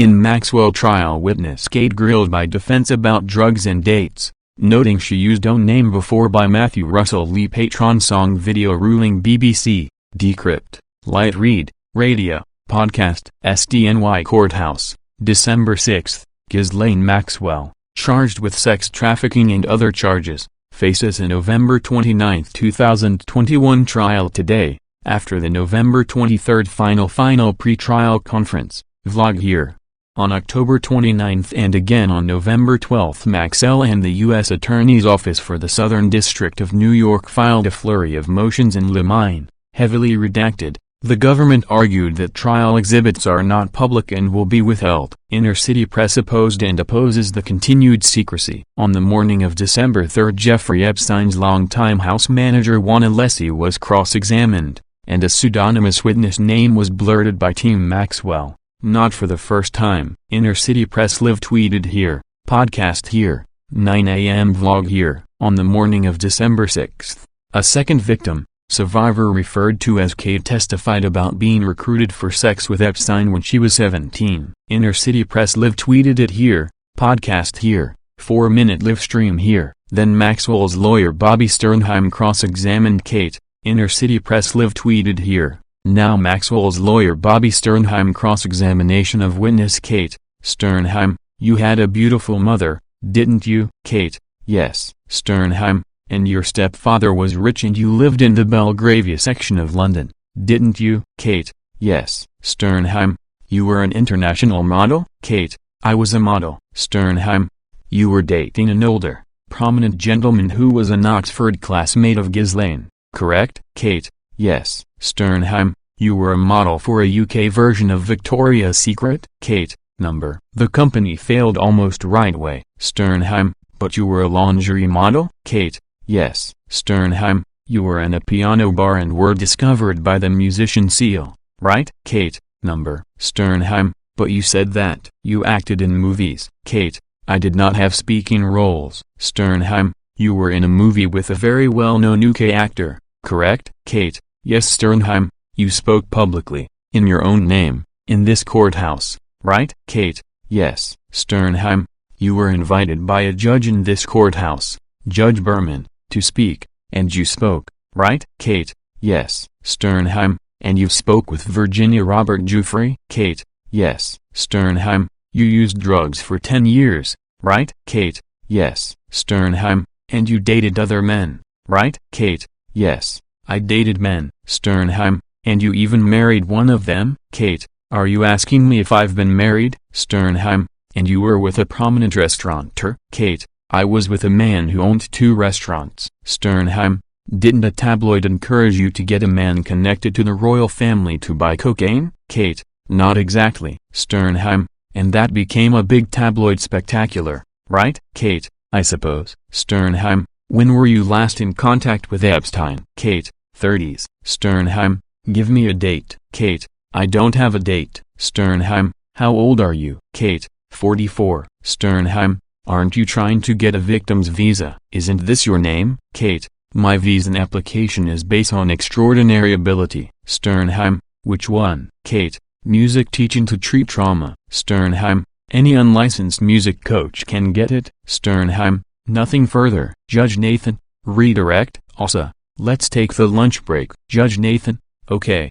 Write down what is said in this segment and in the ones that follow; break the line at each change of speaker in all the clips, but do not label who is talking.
In Maxwell trial, witness Kate grilled by defense about drugs and dates, noting she used own name before by Matthew Russell Lee patron song video ruling BBC, Decrypt, Light Read, Radio, Podcast, SDNY Courthouse, December 6, Ghislaine Maxwell, charged with sex trafficking and other charges, faces a November 29, 2021 trial today, after the November 23 final pre-trial conference, vlog here. On October 29 and again on November 12, Maxwell and the U.S. Attorney's Office for the Southern District of New York filed a flurry of motions in limine, heavily redacted. The government argued that trial exhibits are not public and will be withheld. Inner City Press opposed and opposes the continued secrecy. On the morning of December 3, Jeffrey Epstein's longtime house manager Juan Alessi was cross-examined, and a pseudonymous witness name was blurted by Team Maxwell. Not for the first time. Inner City Press live tweeted here, podcast here, 9 a.m. vlog here. On the morning of December 6, a second victim, survivor referred to as Kate, testified about being recruited for sex with Epstein when she was 17. Inner City Press live tweeted it here, podcast here, 4-minute live stream here. Then Maxwell's lawyer Bobby Sternheim cross-examined Kate. Inner City Press live tweeted here. Now Maxwell's lawyer Bobby Sternheim cross-examination of witness Kate. Sternheim, you had a beautiful mother, didn't you? Kate, yes. Sternheim, and your stepfather was rich and you lived in the Belgravia section of London, didn't you? Kate, yes. Sternheim, you were an international model? Kate, I was a model. Sternheim, you were dating an older, prominent gentleman who was an Oxford classmate of Ghislaine, correct? Kate, yes. Sternheim, you were a model for a UK version of Victoria's Secret? Kate, number. The company failed almost right away. Sternheim, but you were a lingerie model? Kate, yes. Sternheim, you were in a piano bar and were discovered by the musician Seal, right? Kate, number. Sternheim, but you said that you acted in movies. Kate, I did not have speaking roles. Sternheim, you were in a movie with a very well-known UK actor, correct? Kate, yes. Sternheim, you spoke publicly, in your own name, in this courthouse, right? Kate, yes. Sternheim, you were invited by a judge in this courthouse, Judge Berman, to speak, and you spoke, right? Kate, yes. Sternheim, and you spoke with Virginia Robert Giuffre? Kate, yes. Sternheim, you used drugs for 10 years, right? Kate, yes. Sternheim, and you dated other men, right? Kate, yes. I dated men. Sternheim, and you even married one of them? Kate, are you asking me if I've been married? Sternheim, and you were with a prominent restaurateur? Kate, I was with a man who owned 2 restaurants. Sternheim, didn't a tabloid encourage you to get a man connected to the royal family to buy cocaine? Kate, not exactly. Sternheim, and that became a big tabloid spectacular, right? Kate, I suppose. Sternheim, when were you last in contact with Epstein? Kate, 30s. Sternheim, give me a date. Kate, I don't have a date. Sternheim, how old are you? Kate, 44. Sternheim, aren't you trying to get a victim's visa? Isn't this your name? Kate, my visa application is based on extraordinary ability. Sternheim, which one? Kate, music teaching to treat trauma. Sternheim, any unlicensed music coach can get it. Sternheim, nothing further. Judge Nathan, redirect. Also, let's take the lunch break. Judge Nathan, okay.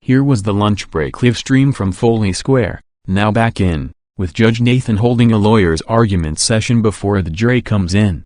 Here was the lunch break live stream from Foley Square. Now back in, with Judge Nathan holding a lawyer's argument session before the jury comes in.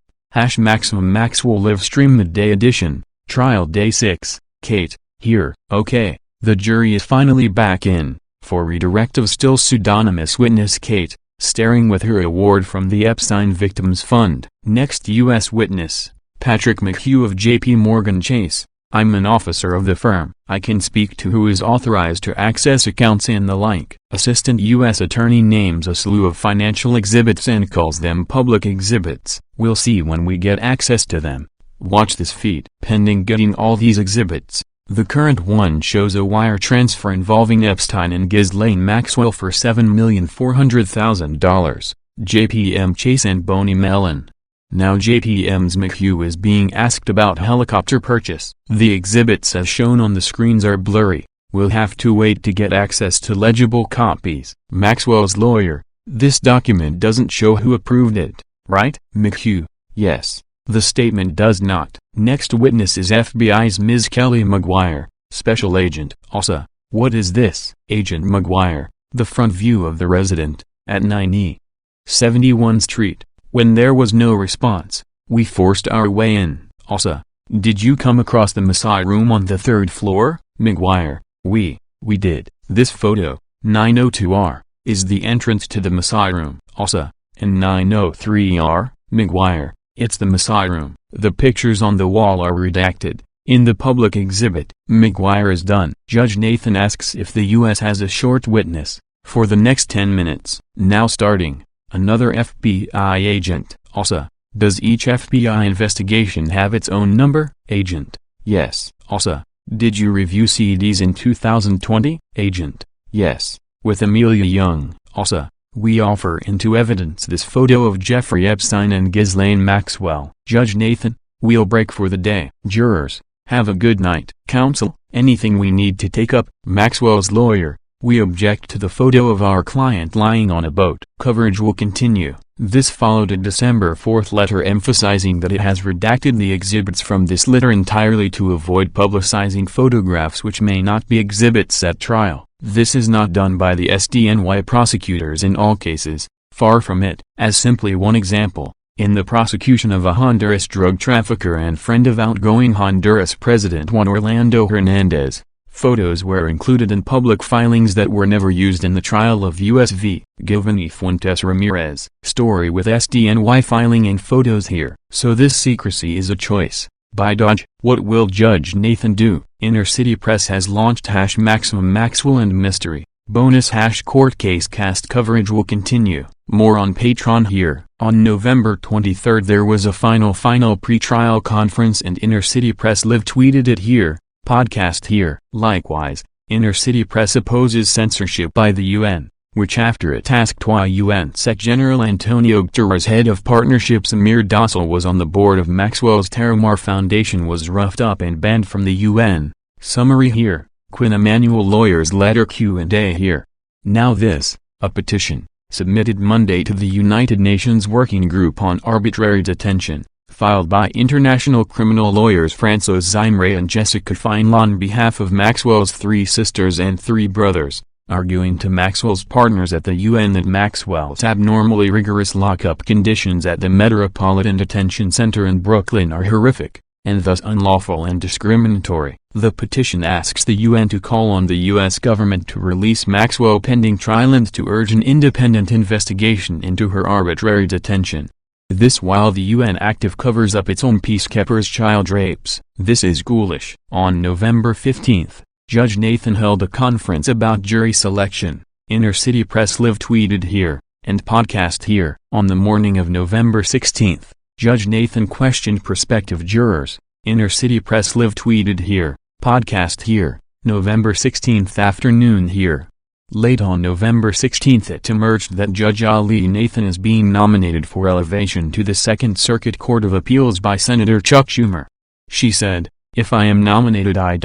Maximum Maxwell live stream midday edition, trial day 6. Kate, here, okay. The jury is finally back in, for redirect of still pseudonymous witness Kate, staring with her award from the Epstein Victims Fund. Next U.S. witness, Patrick McHugh of J.P. Morgan Chase. I'm an officer of the firm. I can speak to who is authorized to access accounts and the like. Assistant U.S. Attorney names a slew of financial exhibits and calls them public exhibits. We'll see when we get access to them. Watch this feed. Pending getting all these exhibits, the current one shows a wire transfer involving Epstein and Ghislaine Maxwell for $7,400,000, JPM Chase and Boney Mellon. Now JPM's McHugh is being asked about helicopter purchase. The exhibits as shown on the screens are blurry, We'll have to wait to get access to legible copies. Maxwell's lawyer: this document doesn't show who approved it, right? McHugh: yes, the statement does not. Next witness is FBI's Ms. Kelly McGuire, Special Agent. Also, what is this? Agent McGuire: the front view of the resident, at 9E 71 Street. When there was no response, we forced our way in. Also, did you come across the massage room on the 3rd floor? McGuire: we did. This photo, 902R, is the entrance to the massage room. Also, and 903R, McGuire: it's the massage room. The pictures on the wall are redacted. In the public exhibit. McGuire is done. Judge Nathan asks if the U.S. has a short witness for the next 10 minutes. Now starting. Another FBI agent. Also, does each FBI investigation have its own number? Agent: yes. Also, did you review CDs in 2020? Agent: yes. With Amelia Young. Also, we offer into evidence this photo of Jeffrey Epstein and Ghislaine Maxwell. Judge Nathan: we'll break for the day. Jurors: have a good night. Counsel: anything we need to take up? Maxwell's lawyer: we object to the photo of our client lying on a boat. Coverage will continue. This followed a December 4th letter emphasizing that it has redacted the exhibits from this letter entirely to avoid publicizing photographs which may not be exhibits at trial. This is not done by the SDNY prosecutors in all cases, far from it. As simply one example, in the prosecution of a Honduras drug trafficker and friend of outgoing Honduras President Juan Orlando Hernandez, photos were included in public filings that were never used in the trial of U.S. v. Giovanni Fuentes Ramirez. Story with SDNY filing and photos here. So this secrecy is a choice by Dodge. What will Judge Nathan do? Inner City Press has launched #Maximum Maxwell and Mystery. Bonus #court case cast coverage will continue. More on Patreon here. On November 23rd there was a final pre-trial conference and Inner City Press live tweeted it here. Podcast here. Likewise, Inner City Press opposes censorship by the UN, which after it asked why UN Sec General Antonio Guterres, head of partnerships Amir Dossal was on the board of Maxwell's Terramar Foundation, was roughed up and banned from the UN. Summary here. Quinn Emanuel lawyer's letter Q&A here. Now this, a petition, submitted Monday to the United Nations Working Group on Arbitrary Detention, filed by international criminal lawyers François Zimre and Jessica Feinl on behalf of Maxwell's 3 sisters and 3 brothers, arguing to Maxwell's partners at the UN that Maxwell's abnormally rigorous lockup conditions at the Metropolitan Detention Center in Brooklyn are horrific, and thus unlawful and discriminatory. The petition asks the UN to call on the U.S. government to release Maxwell pending trial and to urge an independent investigation into her arbitrary detention. This while the UN active covers up its own peacekeepers' child rapes. This is ghoulish. On November 15th, Judge Nathan held a conference about jury selection. Inner City Press live tweeted here, and podcast here. On the morning of November 16th, Judge Nathan questioned prospective jurors. Inner City Press live tweeted here, podcast here. November 16th afternoon here. Late on November 16th it emerged that Judge Ali Nathan is being nominated for elevation to the Second Circuit Court of Appeals by Senator Chuck Schumer. She said, "If I am nominated I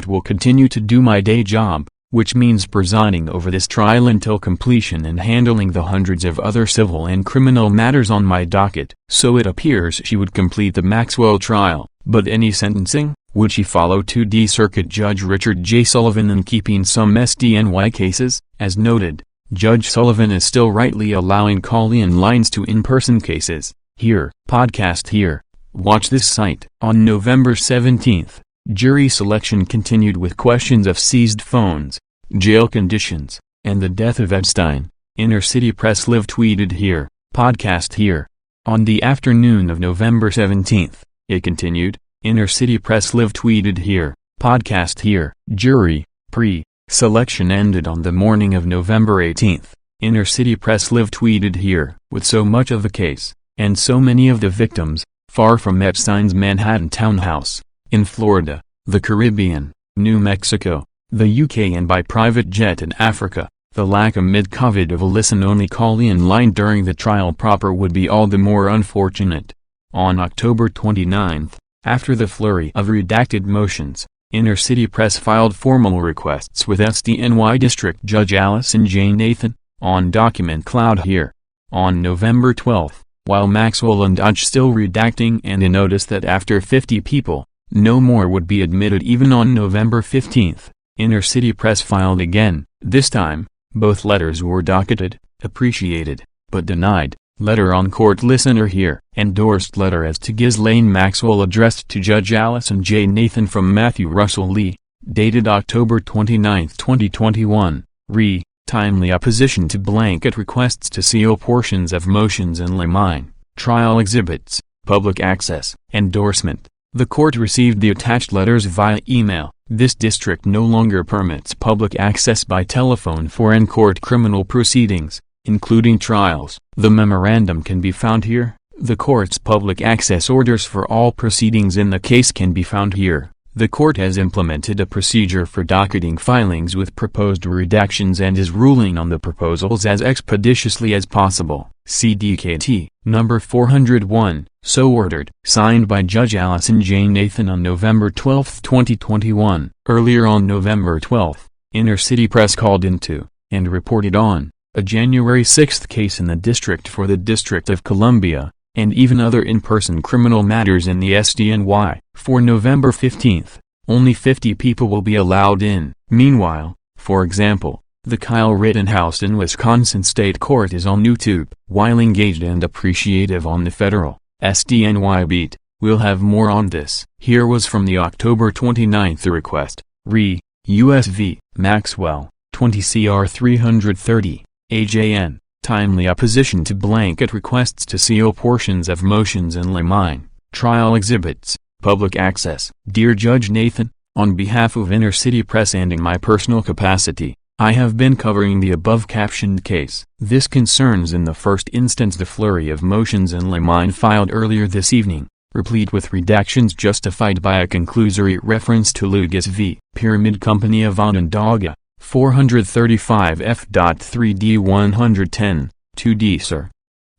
will continue to do my day job, which means presiding over this trial until completion and handling the hundreds of other civil and criminal matters on my docket." So it appears she would complete the Maxwell trial, but any sentencing? Would she follow 2D Circuit Judge Richard J. Sullivan in keeping some SDNY cases? As noted, Judge Sullivan is still rightly allowing call-in lines to in-person cases. Here, podcast here. Watch this site. On November 17th, jury selection continued with questions of seized phones, jail conditions, and the death of Epstein. Inner City Press live tweeted here, podcast here. On the afternoon of November 17th, it continued. Inner City Press live tweeted here, podcast here. Jury, pre-selection ended on the morning of November 18th. Inner City Press live tweeted here, with so much of the case, and so many of the victims, far from Epstein's Manhattan townhouse, in Florida, the Caribbean, New Mexico, the UK and by private jet in Africa, the lack amid COVID of a listen-only call-in line during the trial proper would be all the more unfortunate. On October 29th, after the flurry of redacted motions, Inner City Press filed formal requests with SDNY District Judge Allison J. Nathan, on document cloud here. On November 12, while Maxwell and Dodge still redacting and a notice that after 50 people, no more would be admitted even on November 15, Inner City Press filed again. This time, both letters were docketed, appreciated, but denied. Letter on court listener here. Endorsed letter as to Ghislaine Maxwell addressed to Judge Allison J. Nathan from Matthew Russell Lee, dated October 29, 2021, re. Timely opposition to blanket requests to seal portions of motions in limine, trial exhibits, public access. Endorsement. The court received the attached letters via email. This district no longer permits public access by telephone for in-court criminal proceedings, including trials. The memorandum can be found here. The court's public access orders for all proceedings in the case can be found here. The court has implemented a procedure for docketing filings with proposed redactions and is ruling on the proposals as expeditiously as possible. CDKT, number 401, so ordered. Signed by Judge Allison J. Nathan on November 12, 2021. Earlier on November 12, Inner City Press called into, and reported on, a January 6 case in the district for the District of Columbia, and even other in-person criminal matters in the SDNY. For November 15, only 50 people will be allowed in. Meanwhile, for example, the Kyle Rittenhouse in Wisconsin State Court is on YouTube. While engaged and appreciative on the federal SDNY beat, we'll have more on this. Here was from the October 29 request, re. U.S. v. Maxwell, 20 CR 330. AJN, timely opposition to blanket requests to seal portions of motions in limine, trial exhibits, public access. Dear Judge Nathan, on behalf of Inner City Press and in my personal capacity, I have been covering the above-captioned case. This concerns in the first instance the flurry of motions in limine filed earlier this evening, replete with redactions justified by a conclusory reference to Lugas v. Pyramid Company of Onondaga. 435 F.3D 110, 2D Sir.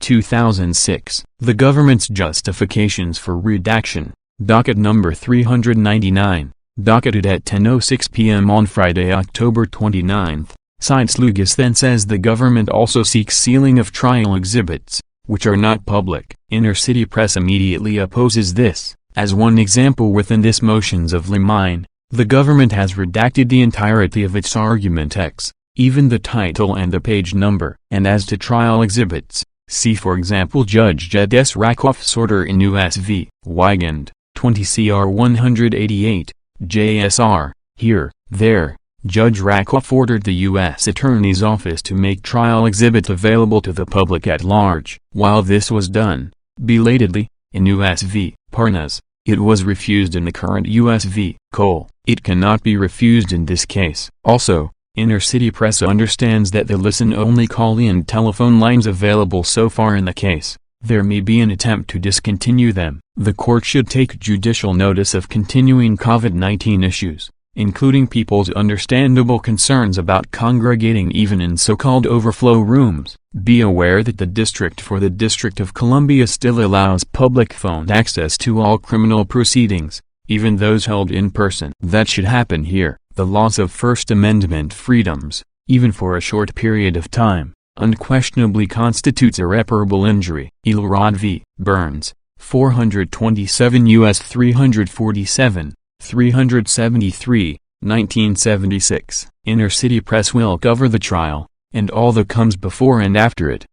2006. The government's justifications for redaction, docket number 399, docketed at 10:06 p.m. on Friday, October 29, cites Lugas then says the government also seeks sealing of trial exhibits, which are not public. Inner City Press immediately opposes this. As one example within this motions of limine, the government has redacted the entirety of its argument X, even the title and the page number. And as to trial exhibits, see for example Judge Jed S. Rakoff's order in U.S. v. Wigand, 20 CR 188, JSR. Here, there, Judge Rakoff ordered the U.S. Attorney's Office to make trial exhibits available to the public at large. While this was done, belatedly, in U.S. v. Parnas, it was refused in the current U.S. v. Cole. It cannot be refused in this case. Also, Inner City Press understands that the listen-only call-in telephone lines available so far in the case, there may be an attempt to discontinue them. The court should take judicial notice of continuing COVID-19 issues, including people's understandable concerns about congregating even in so-called overflow rooms. Be aware that the District for the District of Columbia still allows public phone access to all criminal proceedings, even those held in person. That should happen here. The loss of First Amendment freedoms, even for a short period of time, unquestionably constitutes irreparable injury. Elrod v. Burns, 427 U.S. 347, 373, 1976. Inner City Press will cover the trial, and all that comes before and after it.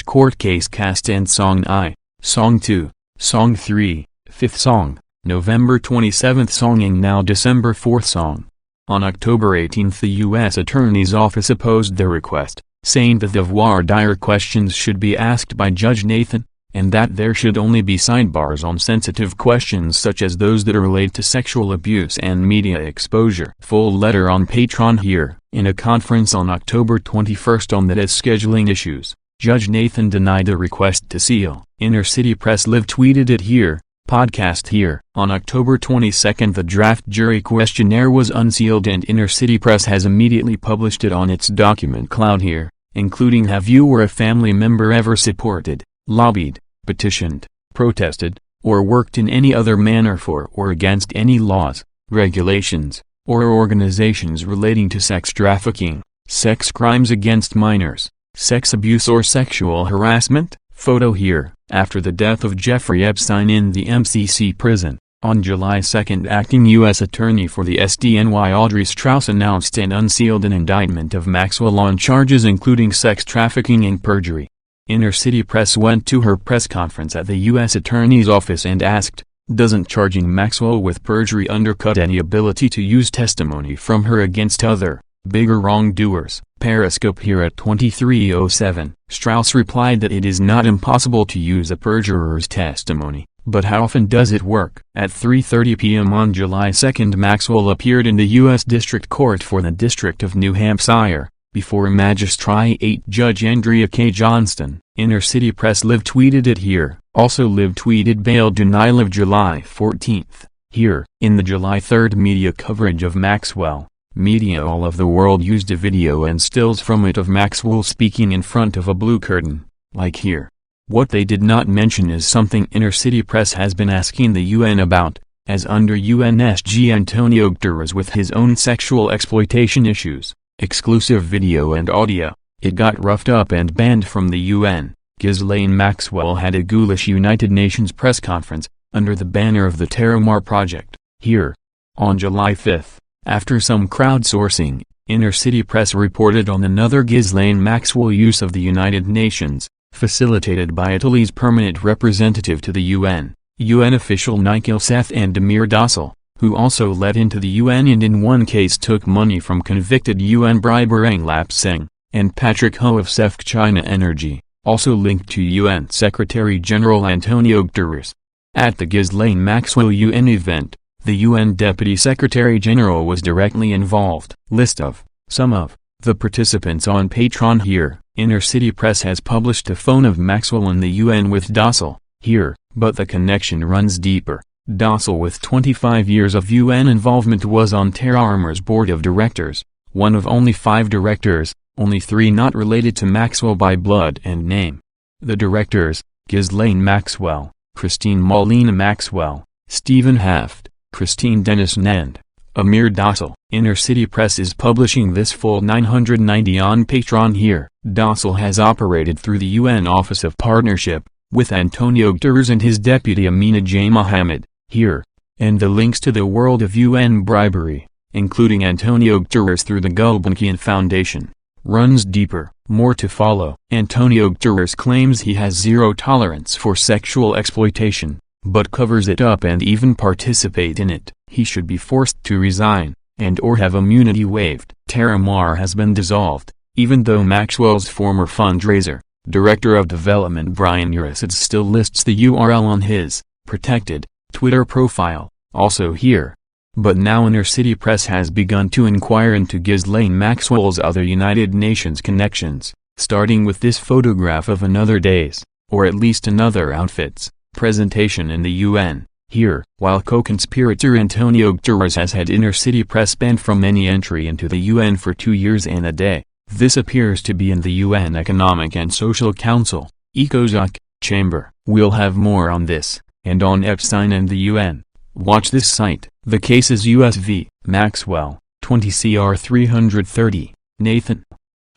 Court case cast and Song I, Song 2, Song 3, 5th Song, November 27th Song and now December 4th Song. On October 18 the U.S. Attorney's Office opposed the request, saying that the voir dire questions should be asked by Judge Nathan, and that there should only be sidebars on sensitive questions such as those that relate to sexual abuse and media exposure. Full letter on Patreon here. In a conference on October 21 on that as scheduling issues, Judge Nathan denied the request to seal. Inner City Press live tweeted it here. Podcast here. On October 22 the draft jury questionnaire was unsealed and Inner City Press has immediately published it on its document cloud here, including have you or a family member ever supported, lobbied, petitioned, protested, or worked in any other manner for or against any laws, regulations, or organizations relating to sex trafficking, sex crimes against minors, sex abuse or sexual harassment. Photo here. After the death of Jeffrey Epstein in the MCC prison, on July 2, acting U.S. Attorney for the SDNY Audrey Strauss announced and unsealed an indictment of Maxwell on charges including sex trafficking and perjury. Inner City Press went to her press conference at the U.S. Attorney's office and asked, "Doesn't charging Maxwell with perjury undercut any ability to use testimony from her against other, bigger wrongdoers?" Periscope here at 23:07. Strauss replied that it is not impossible to use a perjurer's testimony, but how often does it work? At 3:30 p.m. on July 2, Maxwell appeared in the U.S. District Court for the District of New Hampshire, before Magistrate Judge Andrea K. Johnston. Inner City Press live tweeted it here. Also live tweeted bail denial of July 14. Here, in the July 3 media coverage of Maxwell, media all of the world used a video and stills from it of Maxwell speaking in front of a blue curtain, like here. What they did not mention is something Inner City Press has been asking the UN about, as under UNSG Antonio Guterres with his own sexual exploitation issues, exclusive video and audio, it got roughed up and banned from the UN. Ghislaine Maxwell had a ghoulish United Nations press conference, under the banner of the Terramar Project, here. On July 5, after some crowdsourcing, Inner City Press reported on another Ghislaine Maxwell use of the United Nations, facilitated by Italy's permanent representative to the UN official Nikhil Seth and Demir Dossal, who also let into the UN and in one case took money from convicted UN briber Englap Singh, and Patrick Ho of Sefc China Energy, also linked to UN Secretary-General Antonio Guterres. At the Ghislaine Maxwell UN event, the UN Deputy Secretary-General was directly involved. List of some of the participants on Patreon here. Inner City Press has published a phone of Maxwell in the UN with Dossal, here, but the connection runs deeper. Dossal, with 25 years of UN involvement, was on Terramar's board of directors, one of only 5 directors, only 3 not related to Maxwell by blood and name. The directors, Ghislaine Maxwell, Christine Molina Maxwell, Stephen Haft, Christine Dennis and Amir Dossal. Inner City Press is publishing this full 990 on Patreon here. Dossal has operated through the UN Office of Partnership, with Antonio Guterres and his deputy Amina J. Mohammed, here, and the links to the world of UN bribery, including Antonio Guterres through the Gulbenkian Foundation, runs deeper. More to follow. Antonio Guterres claims he has zero tolerance for sexual exploitation, but covers it up and even participate in it. He should be forced to resign, and or have immunity waived. Terramar has been dissolved, even though Maxwell's former fundraiser, Director of Development Brian Urisic still lists the URL on his protected Twitter profile, also here. But now Inner City Press has begun to inquire into Ghislaine Maxwell's other United Nations connections, starting with this photograph of another day's, or at least another outfit's, presentation in the UN, here. While co-conspirator Antonio Guterres has had Inner City Press banned from any entry into the UN for 2 years and a day, this appears to be in the UN Economic and Social Council, ECOSOC, chamber. We'll have more on this, and on Epstein and the UN. Watch this site. The case is US v. Maxwell, 20 CR 330, Nathan.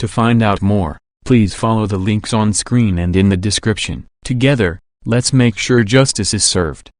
To find out more, please follow the links on screen and in the description. Together, let's make sure justice is served.